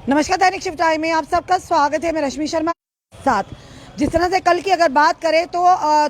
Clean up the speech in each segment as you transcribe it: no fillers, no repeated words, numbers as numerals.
नमस्कार, दैनिक shift time में आप सबका स्वागत है। मैं रश्मि शर्मा साथ। जिस तरह से कल की अगर बात करें तो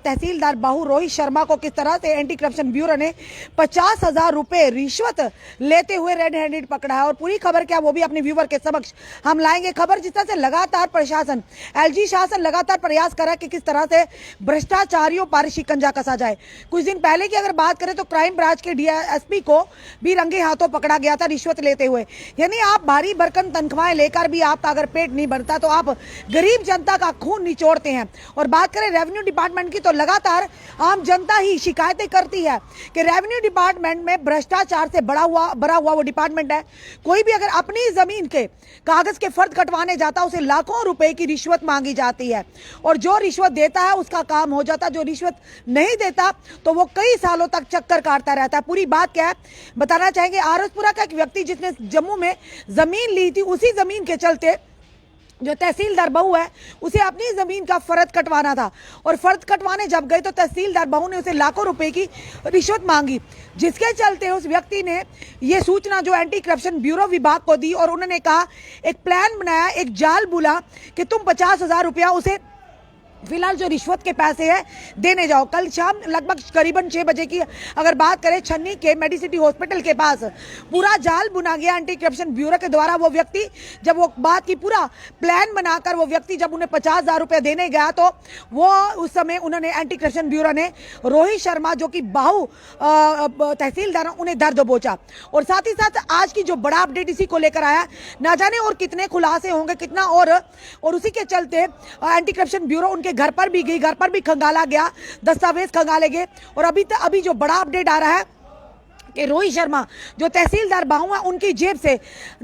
तहसीलदार बाहू रोहित शर्मा को किस तरह से एंटी करप्शन ब्यूरो ने 50,000 रुपए रिश्वत लेते हुए रेड हैंडेड पकड़ा है। और पूरी खबर क्या, वो भी अपने व्यूवर के समक्ष हम लाएंगे। खबर जिस तरह से लगातार प्रशासन, एलजी शासन लगातार प्रयास कर रहा है कि किस तरह से भ्रष्टाचारियों पर शिकंजा कसा जाए। कुछ दिन पहले की अगर बात करें तो क्राइम ब्रांच के डीएसपी को भी रंगे हाथों पकड़ा गया था रिश्वत लेते हुए। यानी आप भारी भरकम तनख्वाहें लेकर भी आपका अगर पेट नहीं भरता तो आप गरीब जनता का खून निचोड़ हैं। और बात करें रेवेन्यू डिपार्टमेंट की तो लगातार आम जनता ही शिकायतें करती है कि रेवेन्यू डिपार्टमेंट में भ्रष्टाचार से भरा हुआ वो डिपार्टमेंट है। कोई भी अगर अपनी जमीन के कागज के फर्द कटवाने जाता है उसे लाखों रुपए की रिश्वत मांगी जाती है। और जो रिश्वत देता है उसका काम हो जाता है, जो रिश्वत नहीं देता तो वो कई सालों तक चक्कर काटता रहता है। पूरी बात क्या है बताना चाहेंगे। आरसपुरा का एक व्यक्ति जिसने जम्मू में जमीन ली थी, उसी जमीन के चलते जो तहसीलदार बहू है उसे अपनी जमीन का फर्द कटवाना था। और फर्द कटवाने जब गए तो तहसीलदार बहू ने उसे लाखों रुपए की रिश्वत मांगी, जिसके चलते उस व्यक्ति ने ये सूचना जो एंटी करप्शन ब्यूरो विभाग को दी। और उन्होंने कहा, एक प्लान बनाया, एक जाल बुला कि तुम 50,000 रुपया उसे फिलहाल जो रिश्वत के पैसे हैं देने जाओ। कल शाम लगभग करीबन 6 बजे की अगर बात करें, छन्नी के मेडिसिटी हॉस्पिटल के पास पूरा जाल बुना गया एंटी करप्शन ब्यूरो के द्वारा। वो व्यक्ति जब वो बात की पूरा प्लान बनाकर वो व्यक्ति जब उन्हें 50,000 रुपये देने गया तो वो उस समय उन्होंने एंटी करप्शन ब्यूरो ने रोहित शर्मा जो कि बाहू तहसीलदार उन्हें दर्द दबोचा। और साथ ही साथ आज की जो बड़ा अपडेट इसी को लेकर आया, ना जाने और कितने खुलासे होंगे, कितना और उसी के चलते एंटी करप्शन ब्यूरो उनके घर पर भी गई, घर पर भी खंगाला गया, दस्तावेज खंगाले गए। और अभी जो बड़ा अपडेट आ रहा है कि रोहित शर्मा जो तहसीलदार बाहू है उनकी जेब से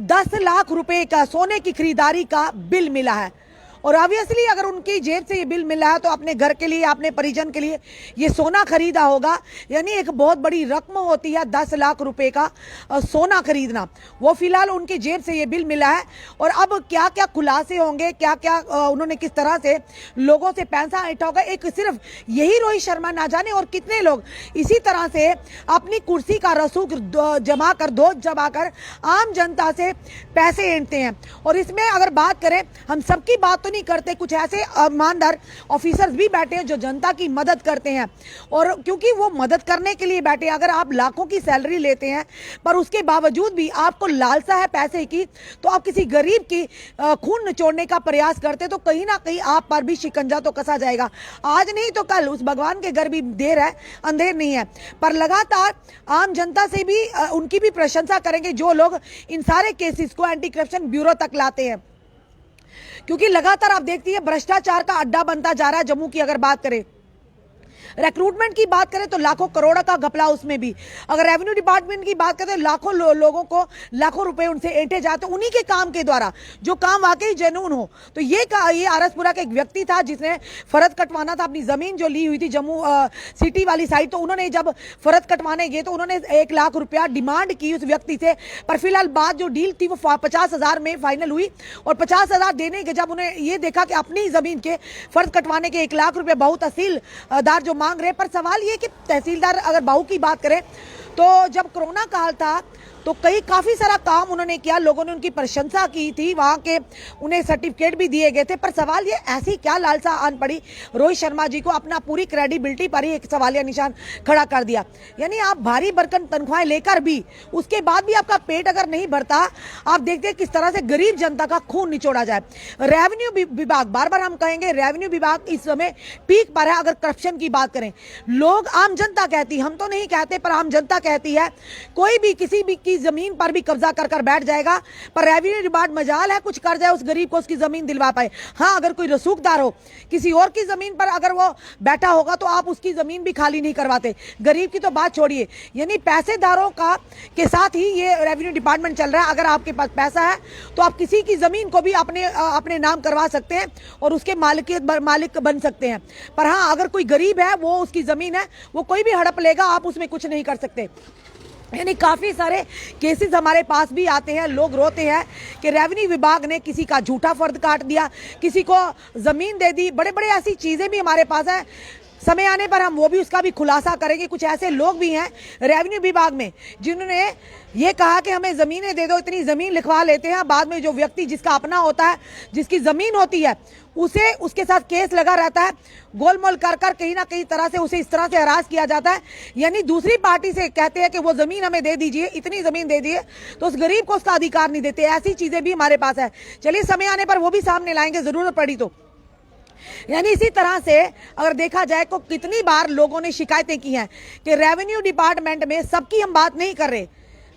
10 लाख रुपए का सोने की खरीदारी का बिल मिला है। और ऑब्वियसली अगर उनकी जेब से ये बिल मिला है तो अपने घर के लिए, अपने परिजन के लिए ये सोना खरीदा होगा। यानी एक बहुत बड़ी रकम होती है 10 लाख रुपए का सोना खरीदना। वो फिलहाल उनकी जेब से ये बिल मिला है। और अब क्या क्या खुलासे होंगे, क्या क्या उन्होंने किस तरह से लोगों से पैसा ऐंठा होगा, एक सिर्फ यही रोहित शर्मा ना जाने और कितने लोग इसी तरह से अपनी कुर्सी का रसूख जमा कर, धोत जमा कर आम जनता से पैसे ऐंठते हैं। और इसमें अगर बात करें, हम सबकी बात नहीं करते, कुछ ऐसे ईमानदार ऑफिसर्स भी बैठे हैं जो जनता की मदद करते हैं। और क्योंकि वो मदद करने के लिए बैठे हैं, अगर आप लाखों की सैलरी लेते हैं पर उसके बावजूद भी आपको लालसा है पैसे की, तो आप किसी गरीब की खून निचोड़ने का प्रयास करते तो कहीं ना कहीं आप पर भी शिकंजा तो कसा जाएगा। आज नहीं तो कल उस भगवान के घर भी देर है, अंधेर नहीं है। पर लगातार आम जनता से भी उनकी भी प्रशंसा करेंगे जो लोग इन सारे केसेस को एंटी करप्शन ब्यूरो तक लाते हैं, क्योंकि लगातार आप देखती है भ्रष्टाचार का अड्डा बनता जा रहा है। जम्मू की अगर बात करें, रिक्रूटमेंट की बात करें तो लाखों करोड़ का घपला उसमें भी। अगर रेवेन्यू डिपार्टमेंट की बात करें तो लाखों लोगों को लाखों रुपए उनसे ऐंठे जाते उन्हीं के काम के द्वारा, जो काम वाकई जेन्युइन हो। तो ये आरसपुरा का एक व्यक्ति था जिसने फर्द कटवाना था, अपनी जमीन जो ली हुई थी जम्मू सिटी वाली साइड। तो उन्होंने जब फर्द कटवाने गए तो उन्होंने 1 लाख रुपया डिमांड की उस व्यक्ति से। पर फिलहाल बात जो डील थी वो 50,000 में फाइनल हुई। और 50,000 देने के जब उन्हें ये देखा कि अपनी जमीन के फर्द कटवाने के 1 लाख रुपए बहुत तहसीलदार जो मांग रहे। पर सवाल ये कि तहसीलदार अगर बाहू की बात करें तो जब कोरोना काल था तो काफी सारा काम उन्होंने किया, लोगों ने उनकी प्रशंसा की थी, वहां के उन्हें सर्टिफिकेट भी दिए गए थे। पर सवाल ये, ऐसी क्या लालसा आन पड़ी रोहित शर्मा जी को, अपना पूरी क्रेडिबिलिटी पर ही एक सवालिया निशान खड़ा कर दिया। यानी आप भारी भरकम तनख्वाहें लेकर भी उसके बाद भी आपका पेट अगर नहीं भरता, आप देखते हैं किस तरह से गरीब जनता का खून निचोड़ा जाए। रेवेन्यू विभाग, बार बार हम कहेंगे, रेवेन्यू विभाग इस समय पीक पर है। अगर करप्शन की बात करें, लोग, आम जनता कहती, हम तो नहीं कहते पर आम जनता कहती है, कोई भी किसी भी जमीन पर भी कब्जा कर बैठ जाएगा, पर रेवेन्यू डिपार्टमेंट मजाल है कुछ कर जाए उस गरीब को उसकी जमीन दिलवा पाए। हाँ, अगर कोई रसूखदार हो किसी और की जमीन पर अगर वो बैठा होगा तो आप उसकी जमीन भी खाली नहीं करवाते। गरीब की तो बात छोड़िए, यानी पैसेदारों का के साथ ही ये रेवेन्यू डिपार्टमेंट चल रहा है। अगर आपके पास पैसा है तो आप किसी की जमीन को भी अपने नाम करवा सकते हैं और उसके मालिक बन सकते हैं। पर हाँ, अगर कोई गरीब है, वो उसकी जमीन है, वो कोई भी हड़प लेगा, आप उसमें कुछ नहीं कर सकते। यानी काफ़ी सारे केसेस हमारे पास भी आते हैं, लोग रोते हैं कि रेवेन्यू विभाग ने किसी का झूठा फर्द काट दिया, किसी को ज़मीन दे दी, बड़े बड़े ऐसी चीज़ें भी हमारे पास हैं। समय आने पर हम वो भी उसका भी खुलासा करेंगे। कुछ ऐसे लोग भी हैं रेवेन्यू विभाग में जिन्होंने ये कहा कि हमें जमीनें दे दो, इतनी जमीन लिखवा लेते हैं, बाद में जो व्यक्ति जिसका अपना होता है, जिसकी जमीन होती है, उसे उसके साथ केस लगा रहता है, गोलमोल कर कर कहीं ना कहीं तरह से उसे इस तरह से हरास किया जाता है। यानी दूसरी पार्टी से कहते हैं कि वो जमीन हमें दे दीजिए, इतनी जमीन दे दीजिए, तो उस गरीब को उसका अधिकार नहीं देते। ऐसी चीजें भी हमारे पास है। चलिए समय आने पर वो भी सामने लाएंगे जरूरत पड़ी तो। यानी इसी तरह से अगर देखा जाए तो कितनी बार लोगों ने शिकायतें की हैं कि रेवेन्यू डिपार्टमेंट में सबकी हम बात नहीं कर रहे,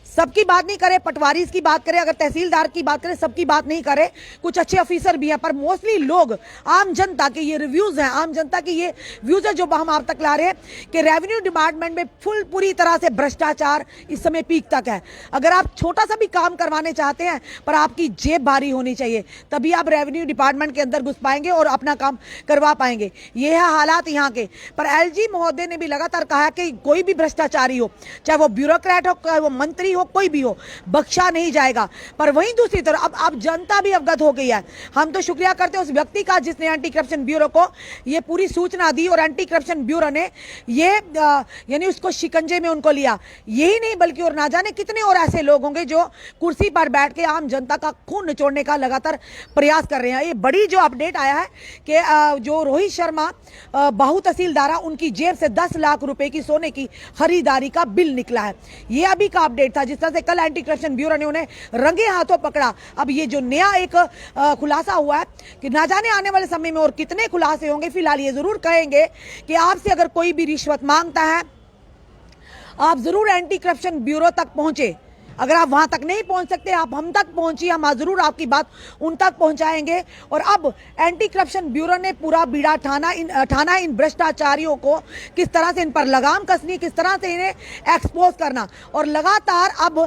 सबकी बात नहीं करें, पटवारी की बात करें, अगर तहसीलदार की बात करें, सबकी बात नहीं करें। कुछ अच्छे ऑफिसर भी हैं, पर मोस्टली लोग, आम जनता के ये रिव्यूज हैं, आम जनता के ये व्यूज है जो हम आप तक ला रहे हैं कि रेवेन्यू डिपार्टमेंट में पूरी तरह से भ्रष्टाचार इस समय पीक तक है। अगर आप छोटा सा भी काम करवाने चाहते हैं पर आपकी जेब भारी होनी चाहिए, तभी आप रेवेन्यू डिपार्टमेंट के अंदर घुस पाएंगे और अपना काम करवा पाएंगे। ये है हालात यहाँ के। पर एलजी महोदय ने भी लगातार कहा कि कोई भी भ्रष्टाचारी हो, चाहे वो ब्यूरोक्रेट हो, चाहे वो मंत्री हो, कोई भी हो, बख्शा नहीं जाएगा। पर वहीं दूसरी तरफ अब जनता भी अवगत हो गई है। हम तो शुक्रिया करते हैं उस व्यक्ति का जिसने एंटी करप्शन ब्यूरो को ये पूरी सूचना दी और एंटी करप्शन ब्यूरो ने ये यानी उसको शिकंजे में उनको लिया। यही नहीं बल्कि और ना जाने कितने और ऐसे लोग होंगे जो कुर्सी पर बैठ के आम जनता का खून निचोड़ने का लगातार प्रयास कर रहे हैं। ये बड़ी जो अपडेट आया है कि जो रोहित शर्मा बाहू तहसीलदार, उनकी जेब से 10 लाख रुपए की सोने की खरीदारी का बिल निकला है। ये अभी का अपडेट था। जिस तरह से कल एंटी करप्शन ब्यूरो ने उन्हें रंगे हाथों पकड़ा, अब ये जो नया एक खुलासा हुआ है कि ना जाने आने वाले समय में और कितने खुलासे होंगे। फिलहाल ये जरूर कहेंगे कि आपसे अगर कोई भी रिश्वत मांगता है, आप जरूर एंटी करप्शन ब्यूरो तक पहुंचे। अगर आप वहां तक नहीं पहुंच सकते, आप हम तक पहुंचिए, हम जरूर आपकी बात उन तक पहुंचाएंगे। और अब एंटी करप्शन ब्यूरो ने पूरा बीड़ा ठाना इन भ्रष्टाचारियों को, किस तरह से इन पर लगाम कसनी, किस तरह से इन्हें एक्सपोज करना। और लगातार अब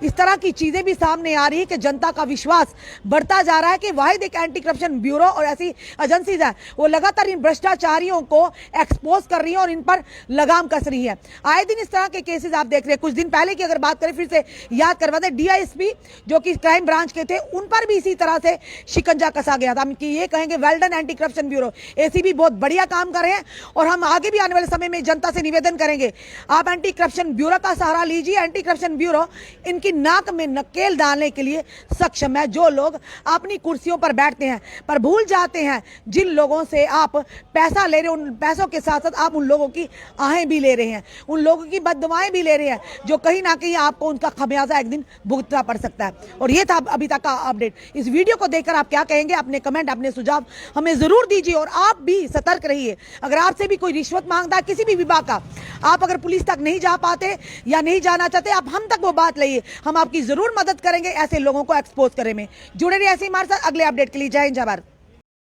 इस तरह की चीजें भी सामने आ रही है कि जनता का विश्वास बढ़ता जा रहा है कि वाहिद एक एंटी करप्शन ब्यूरो और ऐसी एजेंसीज है वो लगातार इन भ्रष्टाचारियों को एक्सपोज कर रही है और इन पर लगाम कस रही है। आए दिन इस तरह के केसेस आप देख रहे हैं। कुछ दिन पहले की अगर बात करें, फिर से याद करवा दे, डीआईएसपी जो कि क्राइम ब्रांच के थे, उन पर भी इसी तरह से शिकंजा कसा गया था। हम ये कहेंगे well done anti corruption bureau, ACB बहुत बढ़िया काम कर रहे हैं। और हम आगे भी आने वाले समय में जनता से निवेदन करेंगे, आप एंटी करप्शन ब्यूरो का सहारा लीजिए। एंटी करप्शन ब्यूरो इनकी नाक में नकेल डालने के लिए सक्षम है। जो लोग अपनी कुर्सियों पर बैठते हैं पर भूल जाते हैं जिन लोगों से आप पैसा ले रहे हैं, उन पैसों के साथ साथ आप उन लोगों की आहें भी ले रहे हैं, उन लोगों की बददुआएं भी ले रहे हैं, जो कहीं ना कहीं आपको उनका खमियाजा एक दिन भुगतना पड़ सकता है। और ये था अभी तक का अपडेट। इस वीडियो को देखकर आप क्या कहेंगे? अपने कमेंट, अपने सुझाव हमें जरूर दीजिए। और आप भी सतर्क रहिए। अगर आपसे भी कोई रिश्वत मांगता है किसी भी विभाग का, आप अगर पुलिस तक नहीं जा पाते या नहीं जाना चाहते, आप हम तक वो बात लाइए, हम आपकी जरूर मदद करेंगे ऐसे लोगों को एक्सपोज करने में। जुड़े रहिए ऐसे हमारे साथ अगले अपडेट के लिए। जय हिंद, जय भारत।